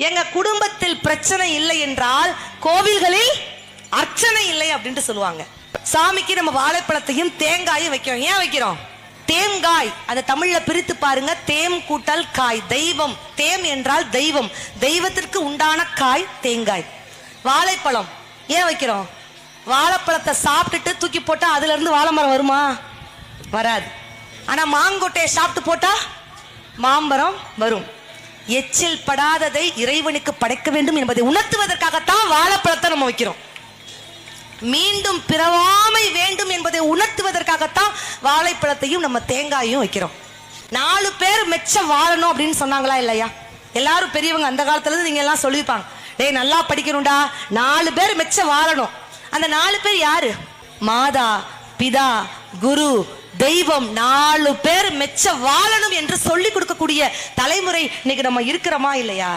எங்க குடும்பத்தில் பிரச்சனை இல்லை என்றால் கோவில்களில் அர்ச்சனை இல்லை அப்படின்ட்டு சொல்லுவாங்க. சாமிக்கு நம்ம வாழைப்பழத்தையும் தேங்காயும் வைக்கிறோம். ஏன் வைக்கிறோம்? தேங்காய், அதை தமிழ்ல பிரித்து பாருங்க. தேம் கூட்டல் காய், தெய்வம். தேம் என்றால் தெய்வம், தெய்வத்திற்கு உண்டான காய் தேங்காய். வாழைப்பழம் ஏன் வைக்கிறோம்? வாழைப்பழத்தை சாப்பிட்டுட்டு தூக்கி போட்டா அதுல இருந்து வாழை மரம் வருமா? வராது. ஆனா மாங்கொட்டையை சாப்பிட்டு போட்டா மாம்பரம் வரும். எச்சில் படாததை இறைவனுக்கு படைக்க வேண்டும் என்பதை உணர்த்துவதற்காகத்தான் வாழைப்பழத்தை நம்ம வைக்கிறோம். மீண்டும் பிறவாமை வேண்டும் என்பதை உணர்த்துவதற்காகத்தான் வாழைப்பழத்தையும் நம்ம தேங்காயும் வைக்கிறோம். 4 பேர் மெச்ச வாழணும் அப்படின்னு சொன்னாங்களா இல்லையா? எல்லாரும் பெரியவங்க அந்த காலத்துல இருந்து நீங்க எல்லாம் சொல்லியிருப்பாங்க, டேய் நல்லா படிக்கணும்டா, 4 பேர் மெச்ச வாழணும். அந்த 4 பேர் யாரு? மாதா, பிதா, குரு, தெய்வம். 4 பேர் மெச்ச வாழணும் என்று சொல்லி கொடுக்கக்கூடிய தலைமுறை இன்னைக்கு நம்ம இருக்கிறோமா இல்லையா?